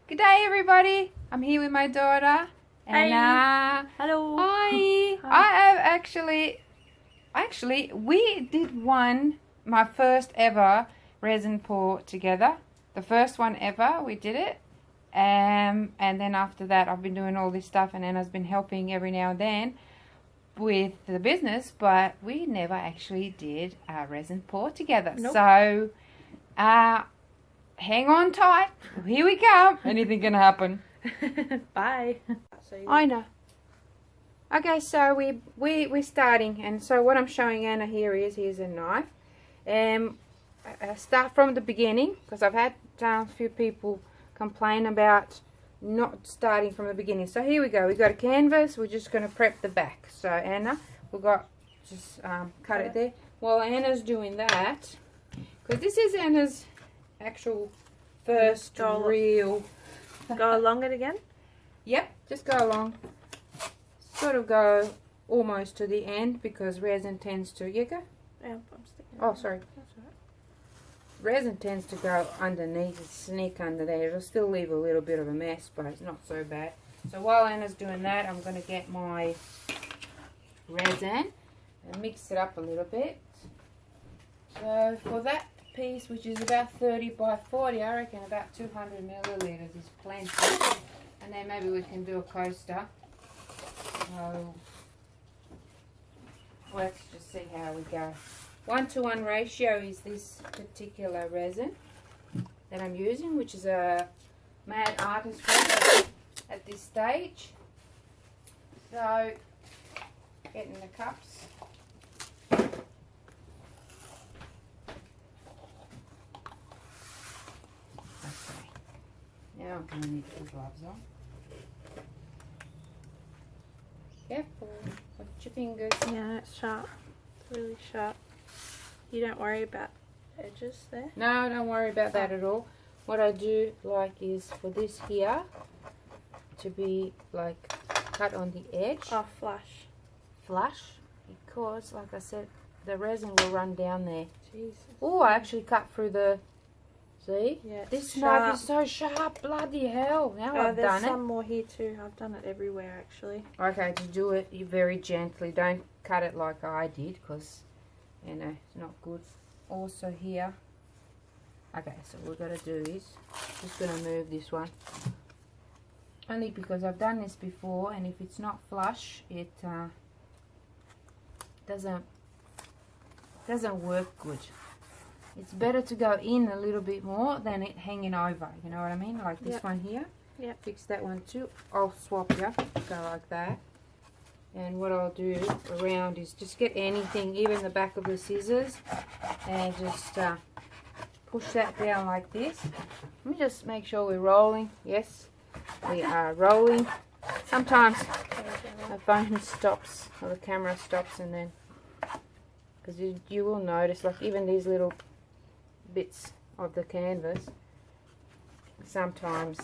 Good day, everybody. I'm here with my daughter, Anna. Hello. Hi. I have actually, we did my first ever resin pour together. The first one ever, we did it. And then after that, I've been doing all this stuff, and Anna's been helping every now and then with the business, but we never actually did a resin pour together. Nope. So, hang on tight. Here we come. Anything can happen. Bye. I know. Okay, so we're starting, and so what I'm showing Anna here is, here's a knife. I start from the beginning, because I've had a few people complain about not starting from the beginning. So here we go. We got a canvas. We're just going to prep the back. So Anna, we've got just cut it there. While Anna's doing that, because this is Anna's actual first real. Go along it again. Yep, just go along. Sort of go almost to the end, because resin tends to. You go. Yeah, I'm sticking. Oh, sorry. That's all right. Resin tends to go underneath, and sneak under there. It'll still leave a little bit of a mess, but it's not so bad. So while Anna's doing that, I'm going to get my resin and mix it up a little bit. So for that piece, which is about 30 by 40, I reckon about 200 milliliters is plenty. And then maybe we can do a coaster. So let's just see how we go. 1-to-1 ratio is this particular resin that I'm using, which is a Mad Artist resin at this stage. So, getting the cups. Okay. Now I'm going to need to put gloves on. Careful, watch your fingers. Yeah, it's sharp. It's really sharp. You don't worry about edges there? No, don't worry about that at all. What I do like is for this here to be like cut on the edge. Oh, flush. Flush, because like I said, the resin will run down there. Jesus. Oh, I actually cut through the, see? Yeah, this knife is so sharp, bloody hell. Now I've there's done it. some more here too. I've done it everywhere actually. Okay, to do it very gently. Don't cut it like I did, because you know, it's not good. Also here. Okay, so what we're going to do is, just going to move this one. Only because I've done this before, and if it's not flush, it doesn't work good. It's better to go in a little bit more than it hanging over. You know what I mean? Like this one here. Yep. Fix that one too. I'll swap you. Go like that. And what I'll do around is just get anything, even the back of the scissors, and just push that down like this. Let me just make sure we're rolling. Yes, we are rolling. Sometimes the phone stops, or the camera stops, and then, because you will notice, like even these little bits of the canvas sometimes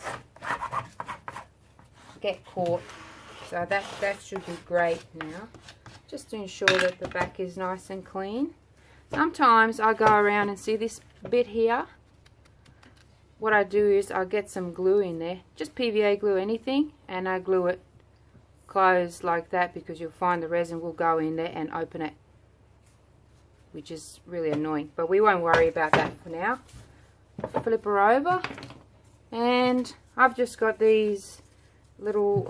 get caught. So that should be great now, just to ensure that the back is nice and clean. Sometimes I go around and see this bit here. What I do is I get some glue in there, just PVA glue, anything, and I glue it closed like that, because you'll find the resin will go in there and open it, which is really annoying. But we won't worry about that for now. Flip her over, and I've just got these little,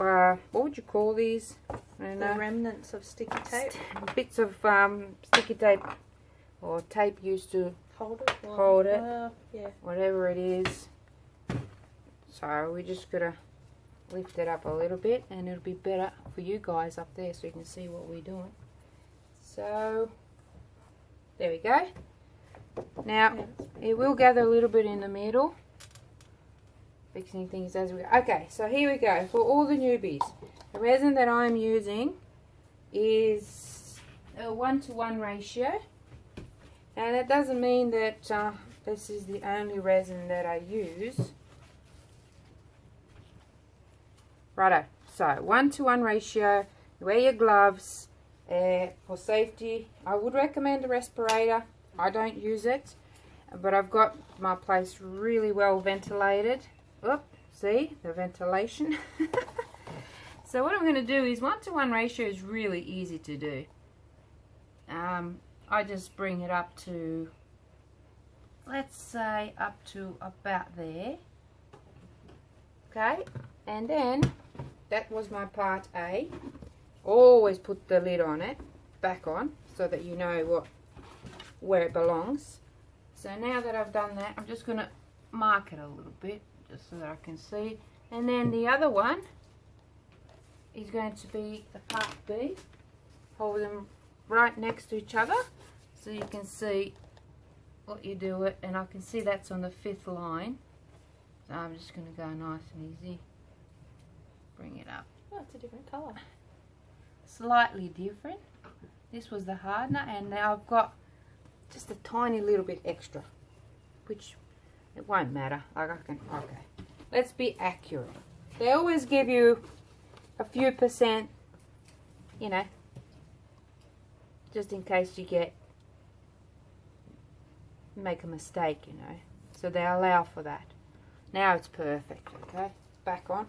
what would you call these? I don't know. The remnants of sticky tape. Bits of sticky tape, or tape used to Hold it. hold it. Yeah. Whatever it is. So we just gotta lift it up a little bit, and it'll be better for you guys up there, so you can see what we're doing. So there we go. Now it will gather a little bit in the middle. Fixing things as we go. Okay, so here we go. For all the newbies, the resin that I'm using is a 1-to-1 ratio. And that doesn't mean that this is the only resin that I use. Righto, so 1-to-1 ratio. Wear your gloves. For safety, I would recommend a respirator. I don't use it, but I've got my place really well ventilated. Oop, See the ventilation? So what I'm going to do is 1-to-1 ratio is really easy to do. I just bring it up to, let's say up to about there. Okay, and then that was my part A. Always put the lid on it, back on, so that you know where it belongs. So now that I've done that, I'm just going to mark it a little bit, just so that I can see. And then the other one is going to be the part B. Hold them right next to each other, so you can see what you do it. And I can see that's on the 5th line. So I'm just going to go nice and easy. Bring it up. Oh, it's a different colour. Slightly different. This was the hardener, and now I've got just a tiny little bit extra, which it won't matter. Like I can, okay. Let's be accurate. They always give you a few percent, you know, just in case you make a mistake, you know. So they allow for that. Now it's perfect, okay? Back on.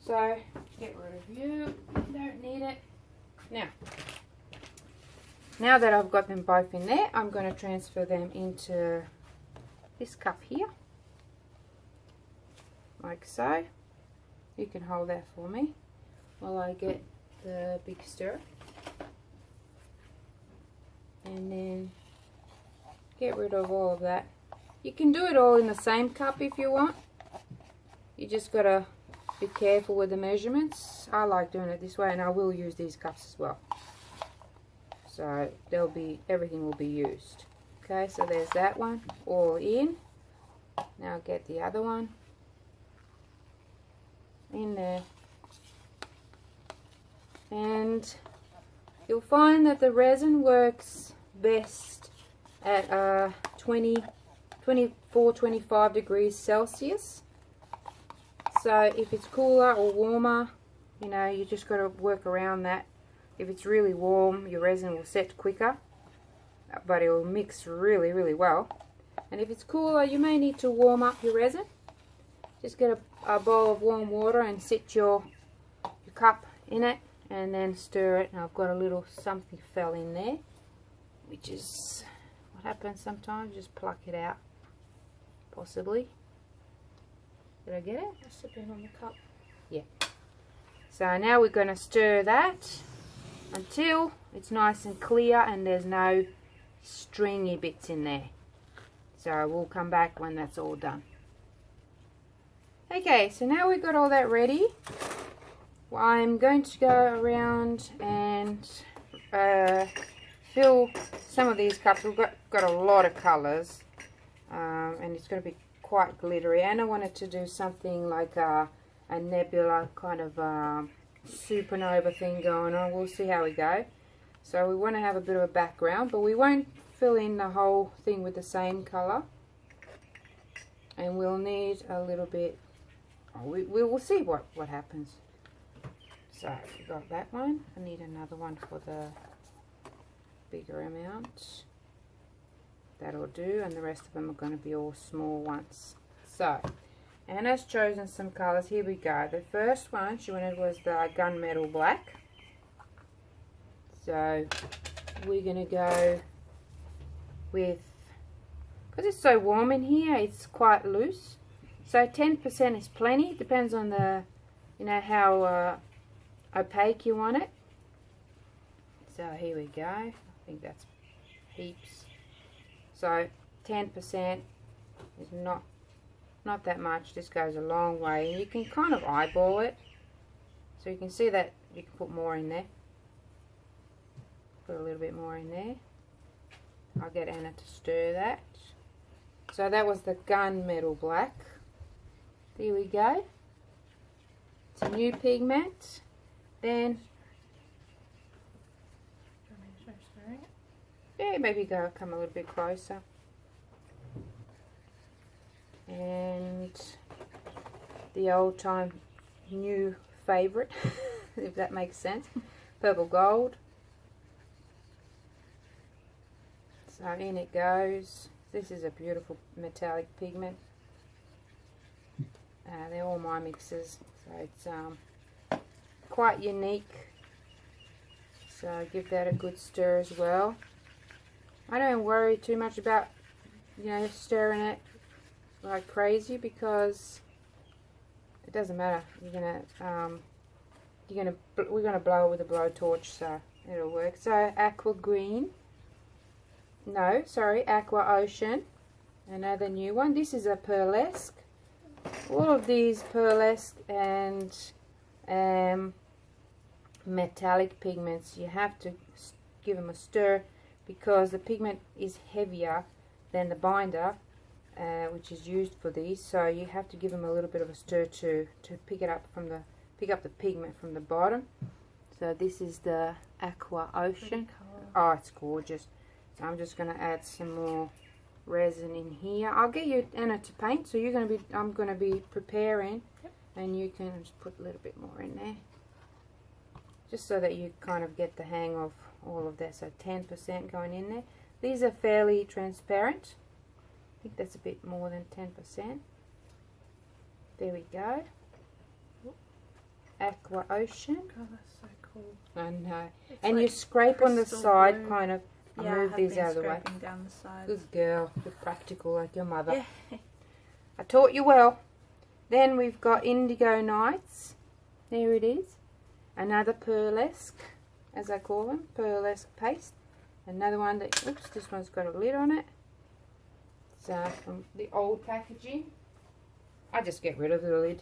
So, get rid of you. Don't need it. Now that I've got them both in there, I'm going to transfer them into this cup here. Like so. You can hold that for me while I get the big stir. And then get rid of all of that. You can do it all in the same cup if you want. You just got to be careful with the measurements. I like doing it this way, and I will use these cups as well. So everything will be used. Okay, so there's that one all in. Now get the other one in there. And you'll find that the resin works best at 24-25 degrees Celsius. So if it's cooler or warmer, you know, you just got to work around that. If it's really warm, your resin will set quicker, but it will mix really, really well. And if it's cooler, you may need to warm up your resin. Just get a bowl of warm water and sit your cup in it, and then stir it. And I've got a little something fell in there, which is what happens sometimes. Just pluck it out, possibly. Did I get it? Must have been on the cup. Yeah. So now we're going to stir that until it's nice and clear and there's no stringy bits in there. So we'll come back when that's all done. Okay, so now we've got all that ready. Well, I'm going to go around and fill some of these cups. We've got a lot of colours, and it's going to be quite glittery, and I wanted to do something like a nebula kind of supernova thing going on. We'll see how we go. So we want to have a bit of a background, but we won't fill in the whole thing with the same colour, and we'll need a little bit. We will see what happens. So we got that one. I need another one for the bigger amount. That'll do, and the rest of them are going to be all small ones. So Anna's chosen some colours. Here we go. The first one she wanted was the gunmetal black. So we're going to go with, because it's so warm in here, it's quite loose. So 10% is plenty. Depends on the, you know, how opaque you want it. So here we go. I think that's heaps. So 10% is not that much. This goes a long way, and you can kind of eyeball it. So you can see that you can put more in there. Put a little bit more in there. I'll get Anna to stir that. So that was the gunmetal black. There we go. It's a new pigment. Then, yeah, maybe come a little bit closer. And the old time new favourite, if that makes sense, purple gold. So in it goes. This is a beautiful metallic pigment. they're all my mixes, so it's quite unique. So give that a good stir as well. I don't worry too much about, you know, stirring it like crazy, because it doesn't matter. We're gonna blow it with a blowtorch, so it'll work. So aqua green, no, sorry, aqua ocean, another new one. This is a pearlesque. All of these pearlesque and metallic pigments, you have to give them a stir, because the pigment is heavier than the binder, which is used for these. So you have to give them a little bit of a stir to pick up the pigment from the bottom. So this is the aqua ocean. Oh, it's gorgeous. So I'm just going to add some more resin in here. I'll get you Anna to paint, so I'm going to be preparing. Yep. And you can just put a little bit more in there, just so that you kind of get the hang of all of that. So 10% going in there. These are fairly transparent. I think that's a bit more than 10%. There we go. Aqua ocean. Oh, that's so cool. I know. It's and like you scrape on the side, blue. kind of. Yeah, Move these out of the way. Down the sides. Good girl. You're practical like your mother. Yeah. I taught you well. Then we've got Indigo Nights. There it is. Another pearlesque, as I call them, pearlesque paste. Another one that, oops, this one's got a lid on it. It's from the old packaging. I just get rid of the lid.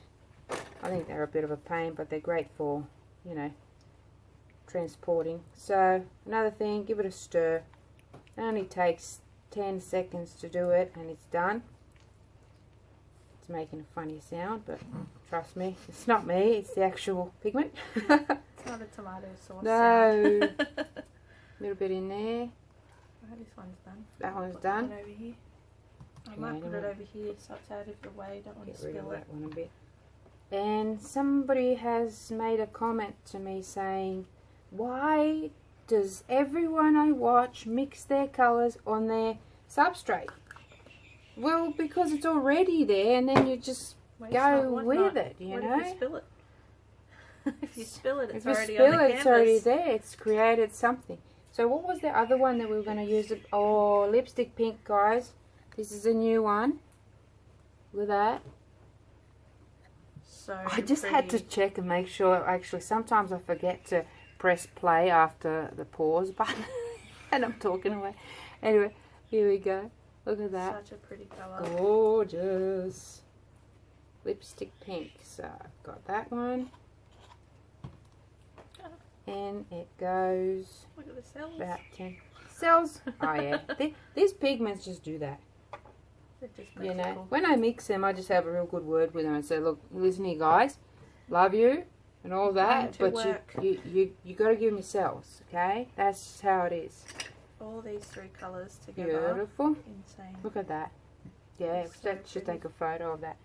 I think they're a bit of a pain, but they're great for, you know, transporting. So another thing, give it a stir. It only takes 10 seconds to do it, and it's done. It's making a funny sound, but trust me, it's not me, it's the actual pigment. It's not a tomato sauce. No. A little bit in there. Oh, this one's done. That one's Put done. That one over here. I Okay, might put it over here so it's out of the way. Don't want to Get rid of spill it. that one a bit. And somebody has made a comment to me saying, why does everyone I watch mix their colours on their substrate? Well, because it's already there, and then you just go with it, you know. If you spill it? If you spill it, it's already on the canvas. It's already there. It's created something. So what was the other one that we were going to use? Oh, lipstick pink, guys. This is a new one. Look at that. So I just had to check and make sure. Actually, sometimes I forget to press play after the pause button, and I'm talking away. Anyway, here we go. Look at that. Such a pretty colour. Gorgeous. Lipstick pink. So I've got that one. And it goes. Look at the cells. About 10 cells. Oh yeah. These pigments just do that. They're just You know, magical. when I mix them, I just have a real good word with them and say, look, listen here, guys, love you and all that, but you got to give me cells, okay? That's how it is. All these three colours together. Beautiful. Insane. Look at that. Yeah, So should pretty. take a photo of that.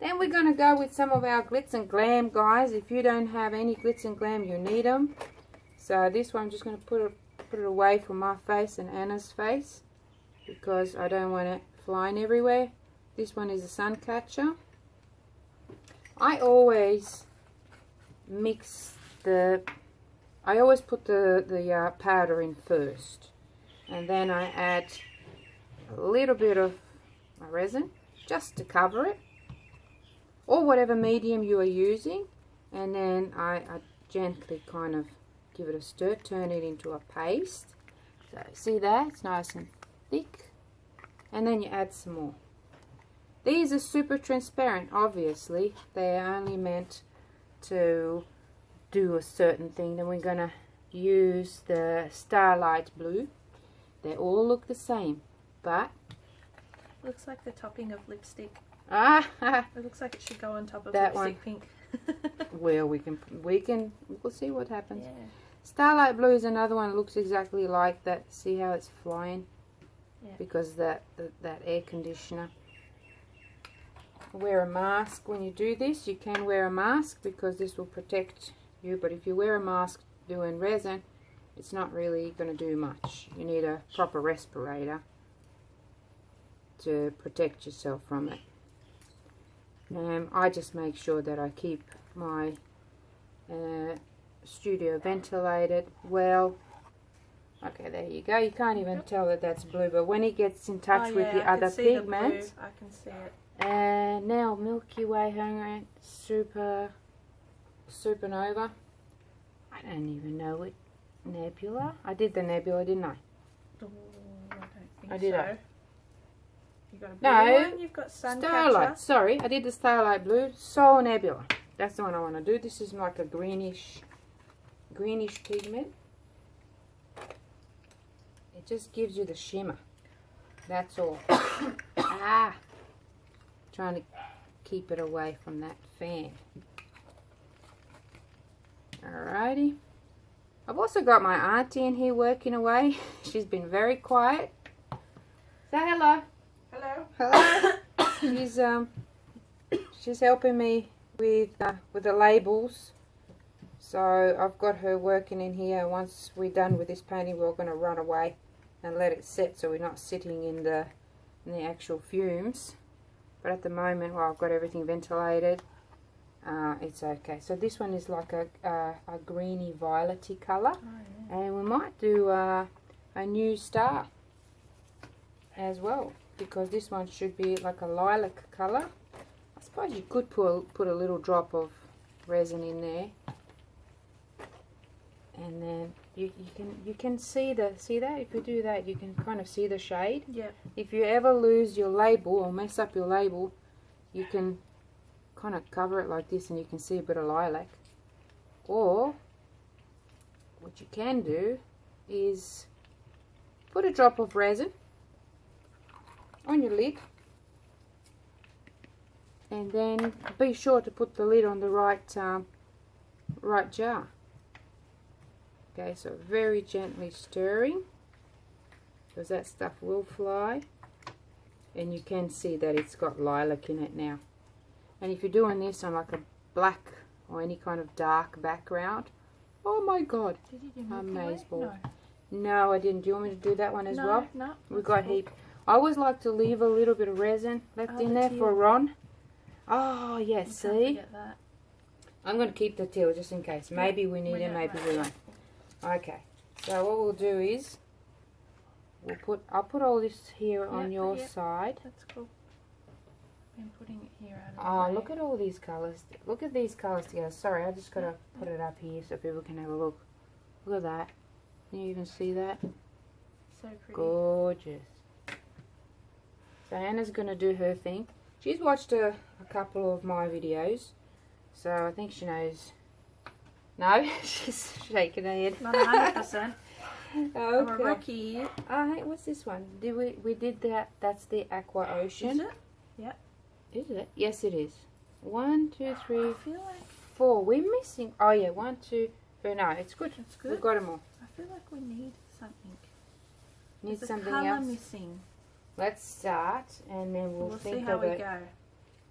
Then we're going to go with some of our glitz and glam, guys. If you don't have any glitz and glam, you need them. So this one, I'm just going to put it away from my face and Anna's face, because I don't want it flying everywhere. This one is a sun catcher. I always put the powder in first, and then I add a little bit of my resin just to cover it, or whatever medium you are using, and then I gently kind of give it a stir, turn it into a paste. So see that? It's nice and thick. And then you add some more. These are super transparent, obviously. They are only meant to do a certain thing. Then we're going to use the Starlight Blue. They all look the same, but... Looks like the topping of lipstick. It looks like it should go on top of that lipstick one. pink. Well, we'll see what happens. Yeah. Starlight Blue is another one that looks exactly like that. See how it's flying? Yeah. Because that air conditioner. Wear a mask when you do this. You can wear a mask because this will protect you, but if you wear a mask doing resin, it's not really going to do much. You need a proper respirator to protect yourself from it. I just make sure that I keep my studio ventilated well. Okay, there you go. You can't even tell that that's blue, but when it gets in touch with the other pigments, I can see it. and now Milky Way, Homegrown, Supernova. I don't even know it. Nebula. I did the nebula, didn't I? Oh, I don't think I did so. it. You got a blue one. You've got Suncatcher. Starlight. Sorry, I did the Starlight Blue. Soul Nebula. That's the one I want to do. This is like a greenish pigment. It just gives you the shimmer. That's all. Trying to keep it away from that fan. Alrighty. I've also got my auntie in here working away. She's been very quiet. Say hello. Hello. Hello. She's helping me with the labels. So I've got her working in here. Once we're done with this painting, we're going to run away and let it set, so we're not sitting in the actual fumes. But at the moment, while I've got everything ventilated, it's okay. So this one is like a greeny violety colour. Oh, yeah. And we might do a new star as well, because this one should be like a lilac colour. I suppose you could put a little drop of resin in there, and then you can see that. If you do that, you can kind of see the shade. Yeah. If you ever lose your label or mess up your label, you can kind of cover it like this and you can see a bit of lilac. Or what you can do is put a drop of resin on your lid, and then be sure to put the lid on the right jar. Okay, so very gently stirring, because that stuff will fly, and you can see that it's got lilac in it now. And if you're doing this on like a black or any kind of dark background, oh my god, Did you do amazing. No, I didn't. Do you want me to do that one as well? No. We've got heap. I always like to leave a little bit of resin left in there for Ron. Oh, yes, see? I'm going to keep the teal just in case. Maybe we need it, maybe we won't. Okay, so what we'll do is I'll put all this here on your side. That's cool. I'm putting it here out of Oh, the way. look at all these colours. Look at these colours together. Sorry, I just got to put it up here so people can have a look. Look at that. Can you even see that? So pretty. Gorgeous. So Anna's going to do her thing. She's watched a couple of my videos, so I think she knows. No, she's shaking her head. Not 100%. Okay. I'm a rookie. Oh, hey, what's this one? We did that. That's the Aqua Ocean. Is it? Yeah. Is it? Yes, it is. 1, 2, 3, I feel like 4. We're missing. Oh yeah, 1, 2, 3. No, it's good. It's good. We've got them all. I feel like we need something. Need There's something a colour else. missing. Let's start, and then we'll see think how of we it go.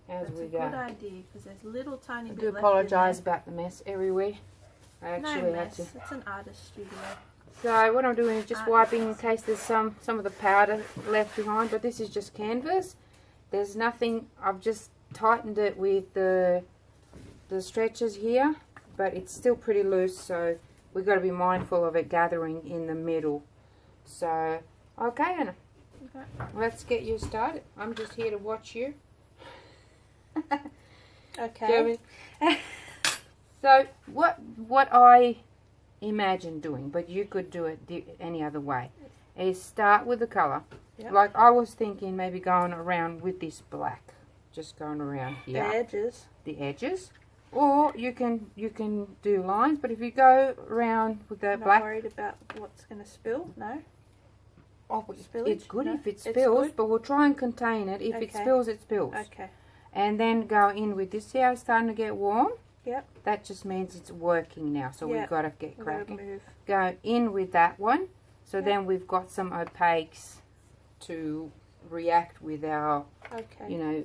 as That's we a go. good idea, because there's little tiny I bit do left apologise in there. about the mess everywhere. I actually No had mess. to. It's an artist studio. So what I'm doing is just wiping in case there's some of the powder left behind, but this is just canvas. There's nothing. I've just tightened it with the stretchers here, but it's still pretty loose, so we've got to be mindful of it gathering in the middle. So okay, Anna. Okay. Let's get you started. I'm just here to watch you. Okay. So what I imagine doing, but you could do it any other way, is start with the colour. Yep. Like I was thinking maybe going around with this black. Just going around here. The edges. The edges. Or you can do lines, but if you go around with the I'm black. not worried about what's going to spill, no? Oh, Spillage? it's good No? if it It's spills, good? but we'll try and contain it. If it Okay. spills, it spills. Okay. And then go in with this. See how it's starting to get warm? Yep. That just means it's working now, so Yep. we've got to get We've got to cracking. move. Go in with that one, so Yep. then we've got some opaques to react with our, Okay. you know,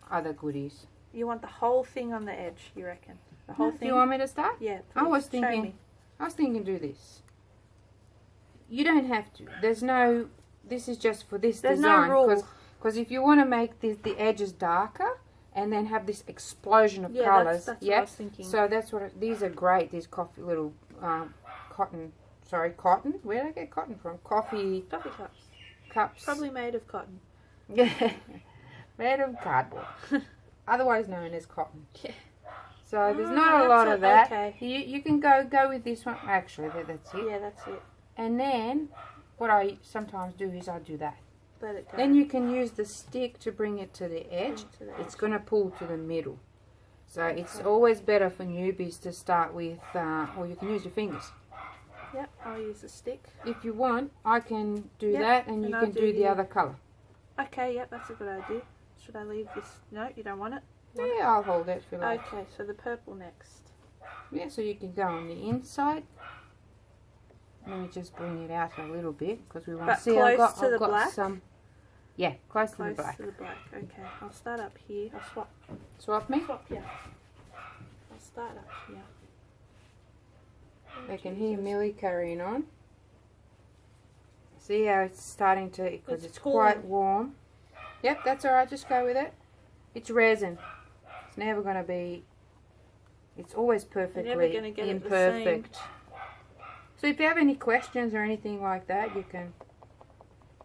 other goodies. You want the whole thing on the edge, you reckon? The whole Do thing? you want me to start? Yeah, I was please, show thinking. me. I was thinking do this. You don't have to. There's no. This is just for this There's design. no rule. Because if you want to make the edges darker and then have this explosion of Yeah, colours. that's what I was thinking. So that's what these are great. These coffee little cotton. Where did I get cotton from? Coffee cups. Probably made of cotton. Yeah, made of cardboard, otherwise known as cotton. Yeah. So there's not a lot of that. Okay. You can go with this one. Actually, that's it. Yeah, that's it. And then what I sometimes do is I do that. Let it go. Then you can use the stick to bring it to the edge. It's going to pull to the middle. So it's always better for newbies to start with, or you can use your fingers. Yep, I'll use a stick. If you want, I can do that, and you can do the other colour. Okay, yep, that's a good idea. Should I leave this? No, you don't want it? Yeah, I'll hold it if you like. Okay, so the purple next. Yeah, so you can go on the inside. Let me just bring it out a little bit because we want to see. I've got black? some. Yeah, close to the black. Close to the black. Okay, I'll start up here. I'll swap. Swap me? Swap, yeah. I'll start up here. I can hear Millie carrying on. See how it's starting to, because it's quite warm. Yep, that's alright, just go with it. It's resin. It's never going to be, it's always perfectly imperfect. So if you have any questions or anything like that, you can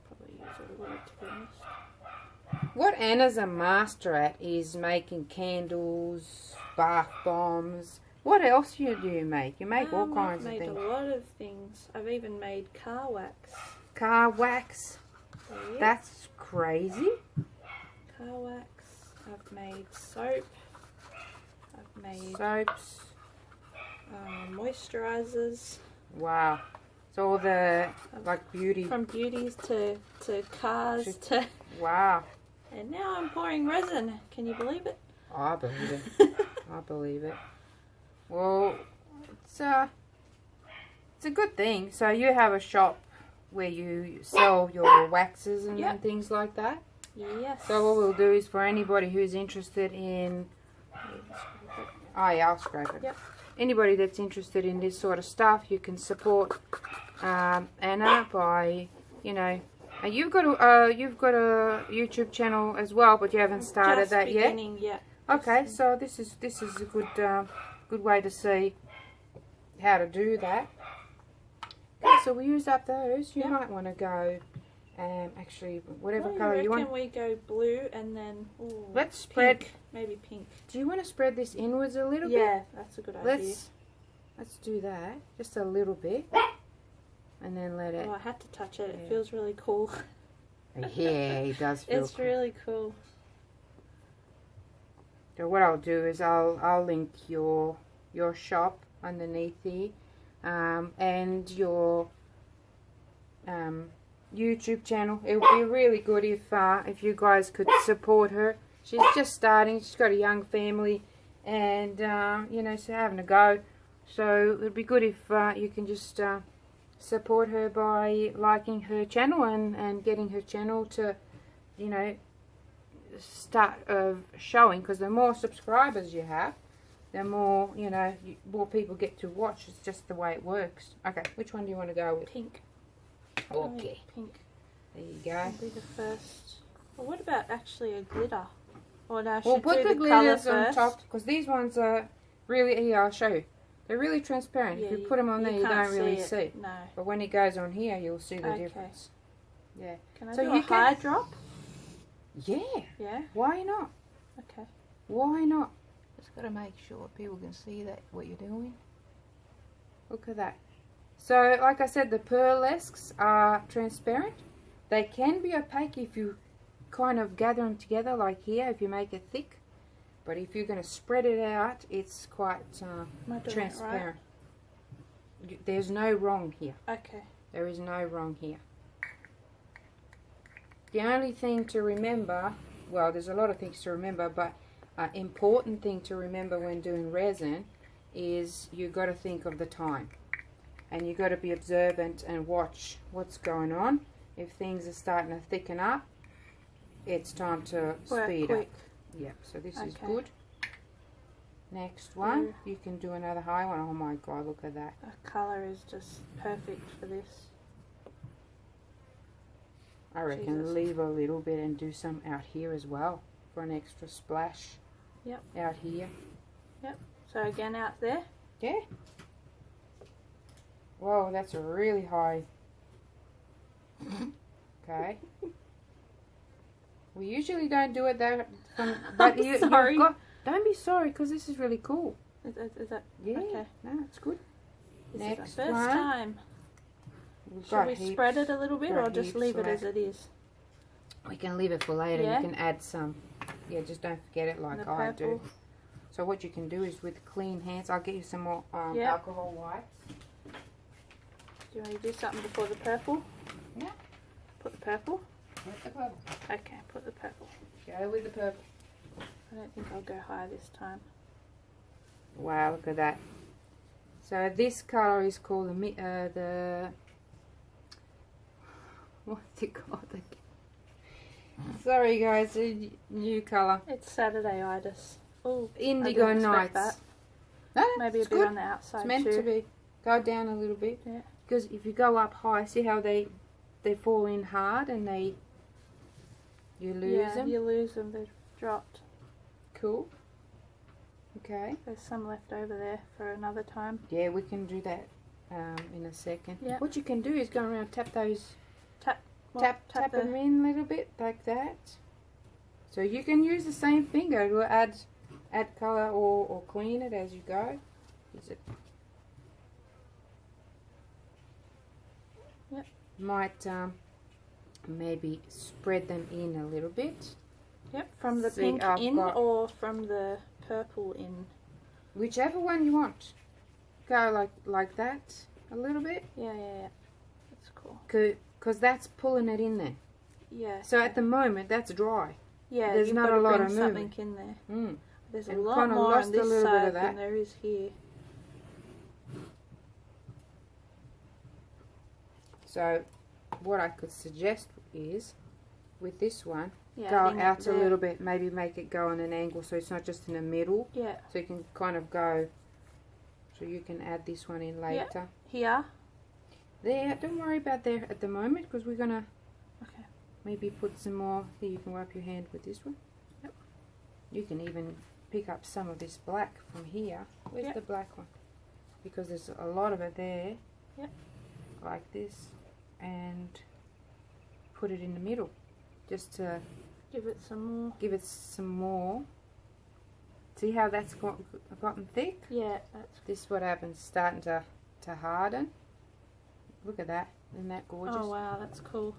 probably use a little, to be honest. What Anna's a master at is making candles, bath bombs. What else do you make? You make all kinds of things. I've made a lot of things. I've even made car wax. Car wax? Yep. That's crazy. Car wax. I've made soap. I've made soaps. Moisturizers. Wow. So all the like beauty. From beauties to cars to. Wow. And now I'm pouring resin. Can you believe it? I believe it. I believe it. Well, it's a good thing. So you have a shop where you sell your waxes and things like that? Yes. So what we'll do is for anybody who's interested in... Oh yeah, I'll scrape it. Yep. Anybody that's interested in this sort of stuff, you can support Anna by, you know... You've got a YouTube channel as well, but you haven't started that yet? Yeah. Okay, so this is a good way to see how to do that. Okay, so we used up those. You might want to go, actually, whatever colour you want. Can we go blue and then? Ooh, let's spread. Pink, maybe pink. Do you want to spread this inwards a little bit? Yeah, that's a good idea. Let's do that, just a little bit, and then let it. Oh, I had to touch it. It feels really cool. Yeah, it does feel. It's really cool. So what I'll do is I'll link your shop underneath here, and your YouTube channel. It would be really good if you guys could support her. She's just starting. She's got a young family, and you know, so having a go. So it would be good if you can just support her by liking her channel and getting her channel to, you know, start showing, because the more subscribers you have, the more, you know, more people get to watch. It's just the way it works. Okay, which one do you want to go with? Pink. Okay. Pink. There you go. That'll be the first. Well, what about actually a glitter? Or no, We'll put the glitters on top, because these ones are really, here, I'll show you. They're really transparent. Yeah, if you put them on there, you don't really see. No. But when it goes on here, you'll see the difference. Yeah. Can I do a high drop? Yeah. Yeah. Why not? Okay. Why not? Just got to make sure people can see that what you're doing. Look at that. So, like I said, the pearlesques are transparent. They can be opaque if you kind of gather them together, like here, if you make it thick. But if you're going to spread it out, it's quite transparent. Right? There's no wrong here. Okay. There is no wrong here. The only thing to remember, well, there's a lot of things to remember, but an important thing to remember when doing resin is you've got to think of the time. And you've got to be observant and watch what's going on. If things are starting to thicken up, it's time to speed up. Yep, so this is good. Next one, you can do another high one. Oh my god, look at that. The colour is just perfect for this. I reckon leave a little bit and do some out here as well for an extra splash. Yep. Out here. Yep. So again out there. Yeah. Whoa, that's a really high. Okay. We usually don't do it that from, but sorry. Don't be sorry, because this is really cool. Is that Yeah. okay? No, it's good. This Next is our first one. time. We've Should got we heaps- spread it a little bit or got just heaps leave it left. as it is? We can leave it for later. Yeah. You can add some. Yeah, just don't forget it like The I do. purple. So what you can do is with clean hands, I'll get you some more Yeah. alcohol wipes. Do you want to do something before the purple? Yeah. Put the purple? With the purple. Okay, put the purple. Go with the purple. I don't think I'll go high this time. Wow, look at that. So this color is called the what's it called again? Sorry guys, a new color. It's Saturday-itis. Oh, Indigo I didn't expect Nights. that. No, Maybe a it's bit good. on the outside It's meant too. to be. Go down a little bit. Yeah. Because if you go up high, see how they fall in hard and you lose them. You lose them. They've dropped. Cool. Okay. There's some left over there for another time. Yeah, we can do that in a second. Yeah. What you can do is go around, tap those, Tap tap them in a little bit like that. So you can use the same finger to add color or clean it as you go. Is it? Yep. Might maybe spread them in a little bit. Yep, from the See, pink I've in got- or from the purple in. Whichever one you want. Go like that a little bit. Yeah. That's cool. Because that's pulling it in there. Yeah. So at the moment, that's dry. yeah, there's you've not got a to lot bring of something movement. in there. Mm. There's a And lot kinda more lost on a this little bit of side that. than there is here. So what I could suggest is, with this one, Yeah, go adding it out a there. little bit. Maybe make it go on an angle so it's not just in the middle. Yeah, So you can kind of go, so you can add this one in later. here. There, don't worry about there at the moment, because we're going to Okay. maybe put some more. Here, you can wipe your hand with this one. Yep. You can even pick up some of this black from here. Where's Yep. the black one? Because there's a lot of it there. Yep. Like this. And put it in the middle. Just to Give it some more. give it some more. See how that's gotten thick? Yeah, that's. This is what happens, starting to harden. Look at that. Isn't that gorgeous? Oh wow, that's cool.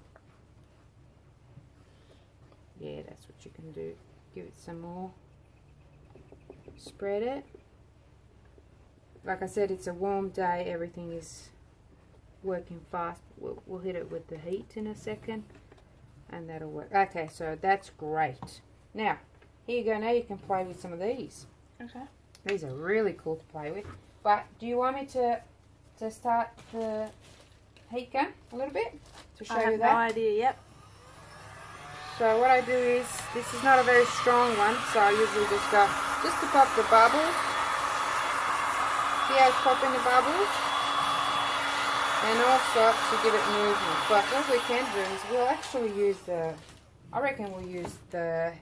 Yeah, that's what you can do. Give it some more. Spread it. Like I said, it's a warm day. Everything is working fast. We'll hit it with the heat in a second. And that'll work. Okay, so that's great. Now, here you go. Now you can play with some of these. Okay. These are really cool to play with. But do you want me to start the heat gun a little bit? To show I have you no that? idea. Yep. So what I do is, this is not a very strong one, so I usually just go, just to pop the bubbles. See how it's popping the bubbles? And also to give it movement. But what we can do is we'll actually use I reckon we'll use the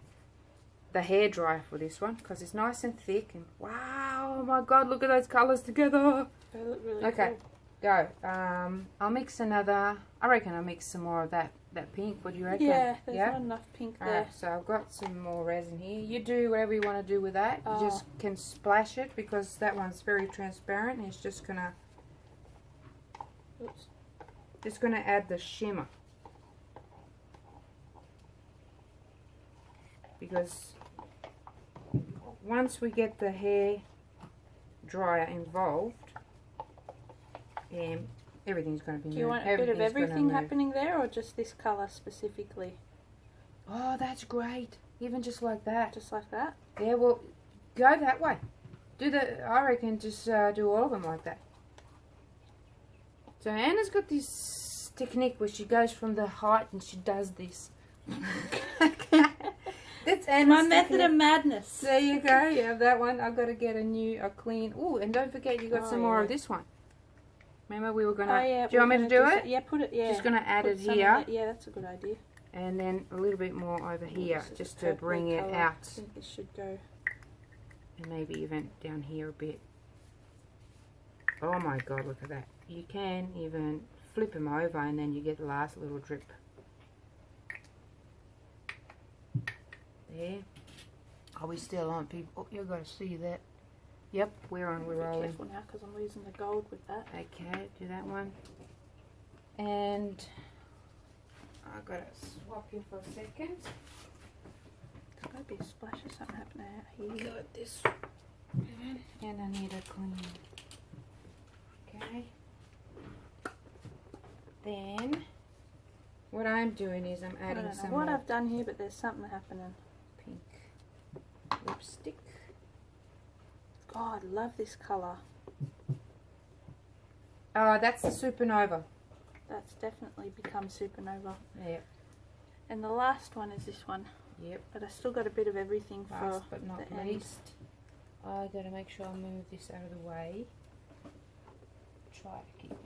hairdryer for this one, because it's nice and thick. And wow, oh my god, look at those colours together. They look really Okay, cool. go. I'll mix another, I reckon I'll mix some more of that pink. What do you reckon? Yeah, there's not enough pink there. Alright, so I've got some more resin here. You do whatever you want to do with that. You just can splash it, because that one's very transparent and it's just gonna add the shimmer. Because once we get the hair dryer involved, everything's going to be Do you want a bit of everything happening there, or just this colour specifically? Oh, that's great. Even just like that. Just like that? Yeah, well, go that way. I reckon just do all of them like that. So Anna's got this technique where she goes from the height and she does this. That's Anna's My method technique. of madness. There you go. You have that one. I've got to get a clean. Oh, and don't forget you got some more of this one. Remember we were gonna. Oh, yeah, do you want me to do it? Yeah, put it. Yeah. Just gonna add Put it some in here. Yeah, that's a good idea. And then a little bit more over here, This is just a to bring it purpley colour. out. I think this should go. And maybe even down here a bit. Oh my god, look at that. You can even flip them over and then you get the last little drip. There. Are we still on, people? Oh, you've got to see that. Yep, we're on, we're rolling. Be careful now because I'm losing the gold with that. Okay, do that one. And I've got to swap you for a second. There's got to be a splash of something happening out here. Got this. And I need a clean. Okay. Then what I'm doing is I'm adding some what I've done here, but there's something happening. Pink lipstick. God, I love this colour. Oh, that's the Supernova. That's definitely become Supernova. Yep. And the last one is this one. Yep. But I still got a bit of everything for Last but not the least, I got to make sure I move this out of the way. Try to keep it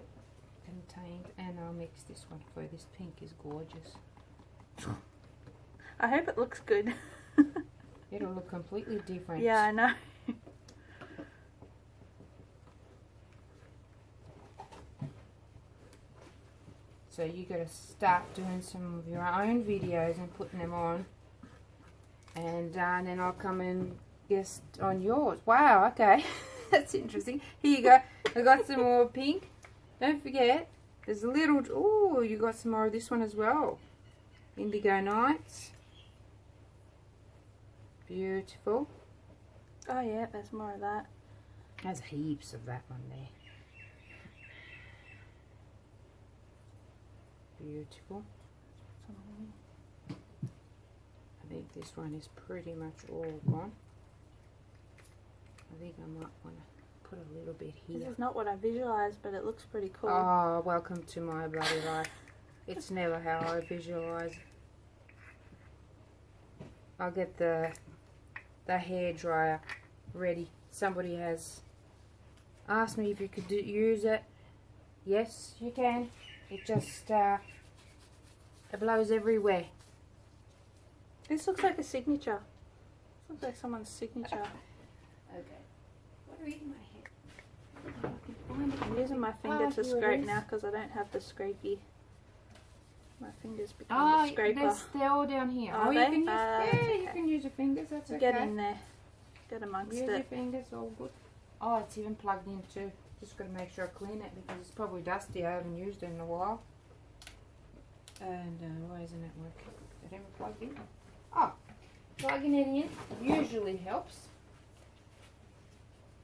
contained, and I'll mix this one for you. This pink is gorgeous. I hope it looks good. It'll look completely different. Yeah, I know. So you got to start doing some of your own videos and putting them on, and then I'll come and guest on yours. Wow, okay. That's interesting. Here you go. I got some more pink. Don't forget, there's a little, oh, you got some more of this one as well. Indigo Nights. Beautiful. Oh yeah, there's more of that. There's heaps of that one there. Beautiful. I think this one is pretty much all gone. I think I might want to put a little bit here. This is not what I visualised, but it looks pretty cool. Oh, welcome to my bloody life. It's never how I visualise. I'll get the hairdryer ready. Somebody has asked me if you could use it. Yes, you can. It just it blows everywhere. This looks like a signature. This looks like someone's signature. Okay. What are you in my head? I'm using my finger to scrape now because I don't have the scrapey. My fingers become the scraper. They're all down here. Are You they? can use, Okay. you can use your fingers. That's okay. Get in there. Get amongst Use your it. fingers, all good. Oh, it's even plugged in too. Just got to make sure I clean it because it's probably dusty. I haven't used it in a while. And why isn't it working? Is it even plugged in? Oh, plugging it in usually helps.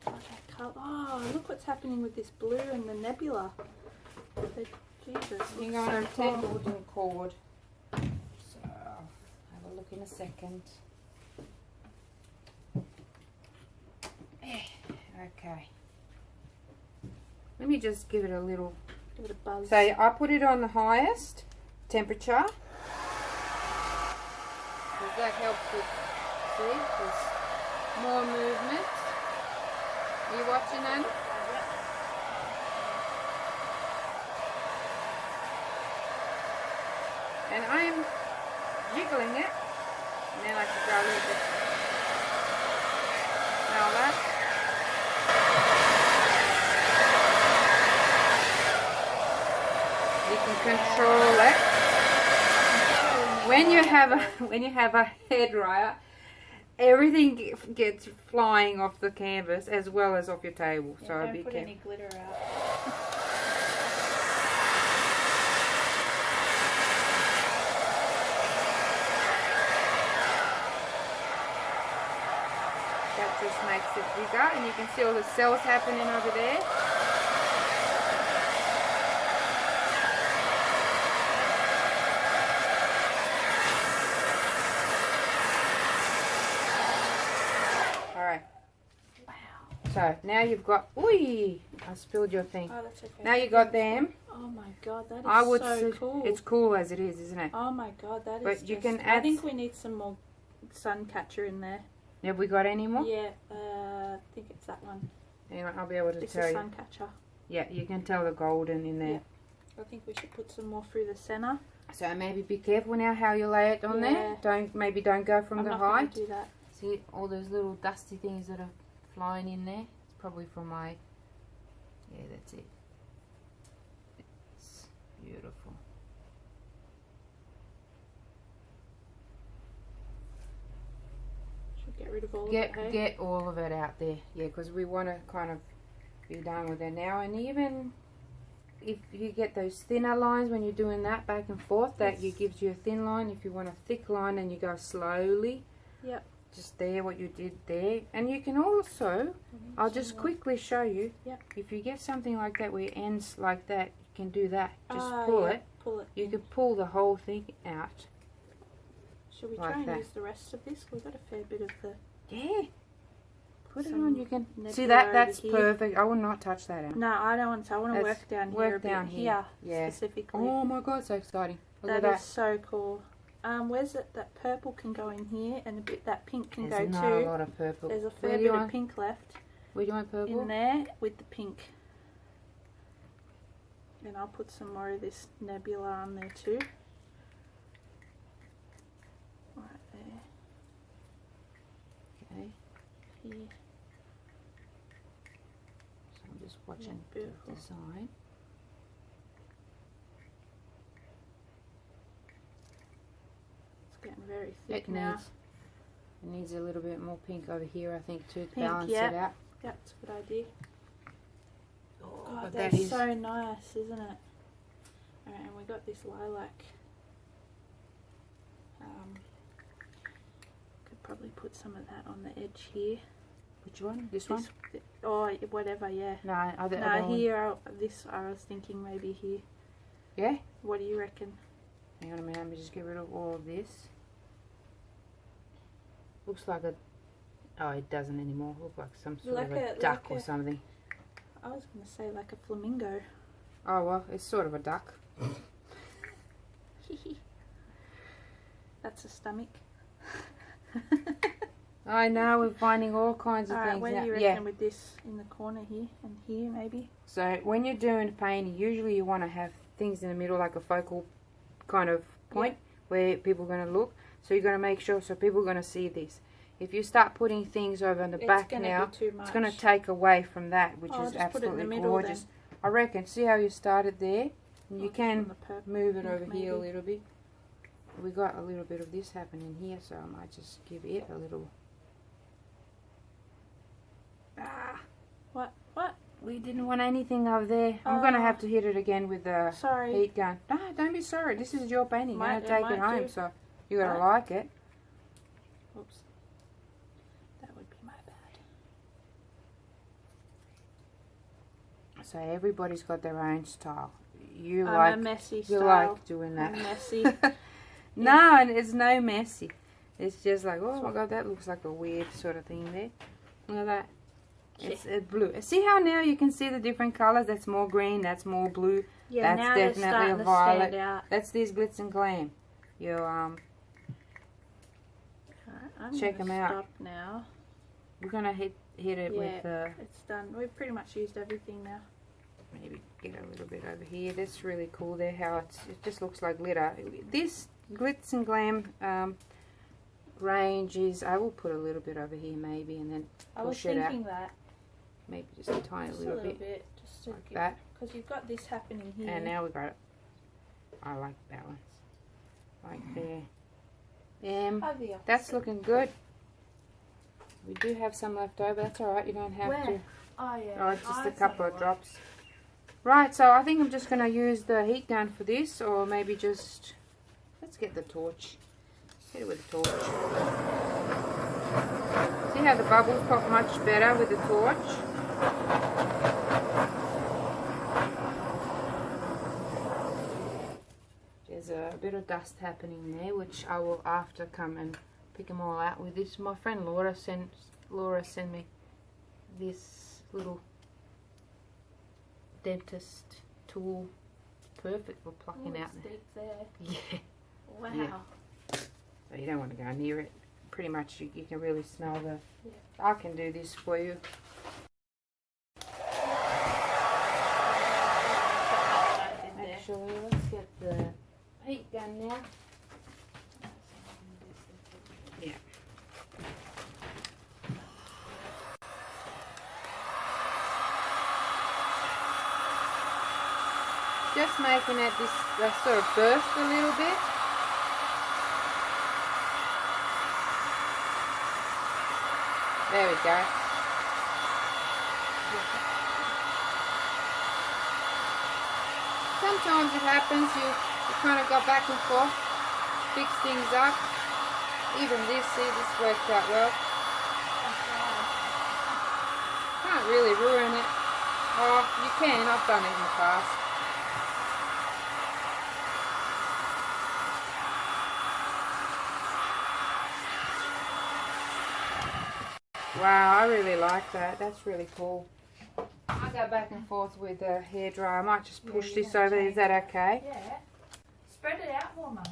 Oh, look what's happening with this blue and the nebula. Jesus, Hang on, I'm tangled cord. So, I'll have a look in a second. Okay. Let me just give it a little. Give it a buzz. So I put it on the highest temperature. Because that helps with, see, there's more movement. Are you watching, Anne? And I'm jiggling it. And then I can go a little bit. Smell that? You can control it. When you have a hairdryer, everything gets flying off the canvas as well as off your table. Yeah, So don't be put careful. any glitter out. That just makes it bigger, and you can see all the cells happening over there. Alright. Wow. So now you've got, ooh, I spilled your thing. Oh, that's okay. Now you got them. Oh my god, that is I would so say cool. it's cool as it is, isn't it? Oh my god, that is But you just, can I add- think we need some more sun catcher in there. Have we got any more? Yeah, I think it's that one. Hang on, I'll be able to It's tell a you. sun catcher. Yeah, you can tell the golden in there. Yeah. I think we should put some more through the centre. So maybe be careful now how you lay it on there. Yeah. Don't go from I'm the not going height. to do that. See all those little dusty things that are flying in there. It's probably from my, yeah, that's it. It's beautiful. Should get rid of all of it, hey? Get all of it out there, yeah, because we want to kind of be done with it now. And even if you get those thinner lines when you're doing that back and forth, that gives you a thin line. If you want a thick line, and you go slowly. Yep. Just there, what you did there. And you can also, I'll just quickly show you. Yep. If you get something like that where it ends like that, you can do that. Just pull it. Pull it. You can pull the whole thing out. Should we try and use the rest of this? We've got a fair bit of the... Yeah. Put it on. You can see that. That's perfect. I will not touch that out. No, I don't want to. I want to work down here. Work down here. Yeah. Specifically. Oh my god, so exciting! Look at that. That is so cool. Where's it? That purple can go in here, and a bit that pink can go too. There's not a lot of purple. There's a fair bit of pink left. Where do you want purple? In there with the pink. And I'll put some more of this nebula on there too. Right there. Okay. Here. So I'm just watching the design. It's getting very thick now. It needs a little bit more pink over here, I think, too, to balance it out. Yeah, that's a good idea. Oh, God, that's so nice, isn't it? Alright, and we got this lilac. Could probably put some of that on the edge here. Which one? This one? Or whatever, yeah. No, here. I was thinking maybe here. Yeah? What do you reckon? Hang on a minute, let me just get rid of all of this. Looks like a... Oh, it doesn't anymore. Looks like some sort of a duck or something. I was going to say like a flamingo. Oh, well, it's sort of a duck. That's a stomach. I know, we're finding all kinds of things. What do you reckon with this in the corner here and here maybe? So when you're doing painting, usually you want to have things in the middle, like a focal kind of point where people are going to look. So you're going to make sure so people are going to see this. If you start putting things over in the back now, it's going to take away from that, which is absolutely gorgeous. I reckon. See how you started there? And you can move it over here a little bit. We got a little bit of this happening here, so I might just give it a little... What? We didn't want anything over there. I'm going to have to hit it again with the heat gun. No, don't be sorry. This is your painting. You're going to take it home, so you got to like it. Oops. That would be my bad. So everybody's got their own style. I'm a messy style. You like doing that. I'm messy. No, it's no messy. It's just like, oh my god, that looks like a weird sort of thing there. Look at that. It's blue. See how now you can see the different colors? That's more green, that's more blue. Yeah, that's now definitely a to violet. stand out. That's this glitz and glam. You check them out. Stop now. We're gonna hit it with it's done. We've pretty much used everything now. Maybe get a little bit over here. That's really cool there, how it just looks like glitter. This glitz and glam range is, I will put a little bit over here maybe, and then push it out. I was thinking that. Maybe just a tiny little bit. Just like that. Because you've got this happening here. And now we've got it. I like balance. Like there. That's looking good. We do have some left over. That's alright, you don't have to. Oh yeah. Oh, it's just a couple of drops. Right, so I think I'm just going to use the heat gun for this, or maybe just... Let's get the torch. Hit it with the torch. See how the bubbles pop much better with the torch? There's a bit of dust happening there, which I will after come and pick them all out with this. My friend Laura sent me this little dentist tool. Perfect for plucking out there. Yeah. Wow. Yeah. So you don't want to go near it. Pretty much you can really smell the... Yeah. I can do this for you. Actually, let's get the heat gun now. Yeah. just making it this sort of burst a little bit. There we go. Sometimes it happens, you kind of go back and forth, fix things up. Even this, see, this worked out well. Can't really ruin it. Oh, you can, I've done it in the past. Wow, I really like that. That's really cool. I go back and forth with the hairdryer. I might just push this over. Is that okay? Yeah. Spread it out more, Mum.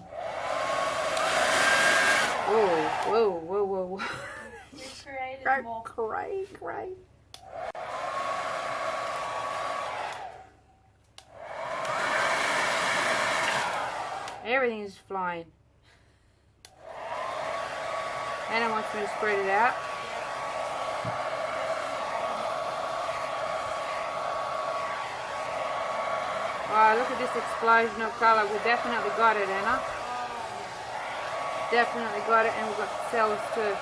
Whoa, whoa, whoa, whoa, whoa. You created more. Great. Everything is flying. Anna wants me to spread it out. Wow, look at this explosion of colour. We definitely got it, Anna. Definitely got it, and we've got the cells too.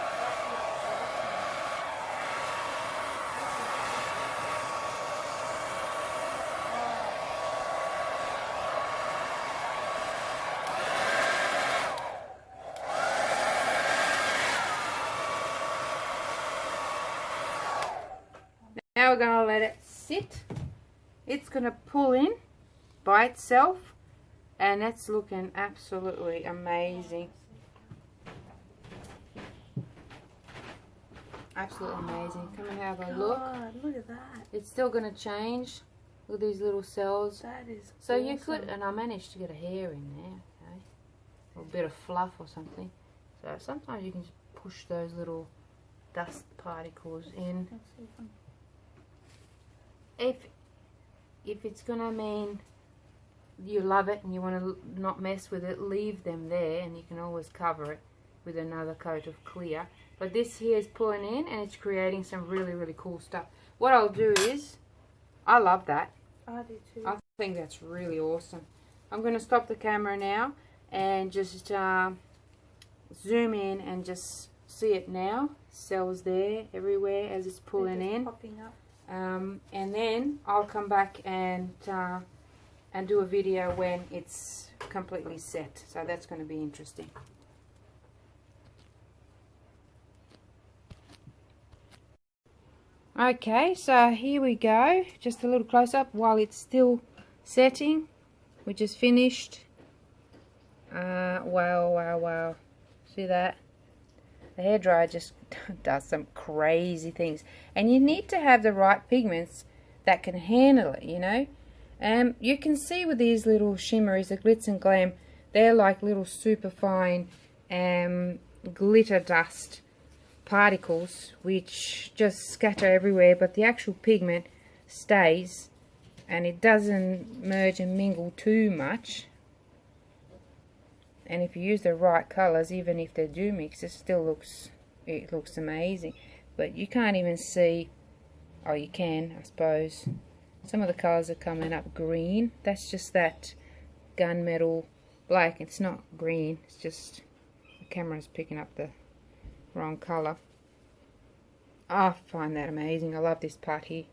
Now we're going to let it sit. It's going to pull in by itself, and that's looking absolutely amazing. Absolutely amazing. Come and have a look. Look at that. It's still going to change with these little cells. That is so awesome. You could, and I managed to get a hair in there, okay? Or a bit of fluff or something. So sometimes you can just push those little dust particles in. If it's going to mean you love it and you want to not mess with it, leave them there, and you can always cover it with another coat of clear. But this here is pulling in, and it's creating some really, really cool stuff. What I'll do is, I love that. I do too. I think that's really awesome. I'm going to stop the camera now and just zoom in and just see it now. Cells there everywhere as it's pulling in. Popping up. And then I'll come back and do a video when it's completely set. So that's going to be interesting. Okay, so here we go. Just a little close up while it's still setting. We just finished. Wow. See that? The hairdryer just does some crazy things. And you need to have the right pigments that can handle it, you know. You can see with these little shimmeries, the glitz and glam, they're like little super fine glitter dust particles which just scatter everywhere, but the actual pigment stays and it doesn't merge and mingle too much. And if you use the right colors, even if they do mix, it still looks amazing. But you can't even see, oh you can I suppose, some of the colors are coming up green. That's just that gunmetal black. It's not green, it's just the camera's picking up the wrong color. I find that amazing. I love this part here.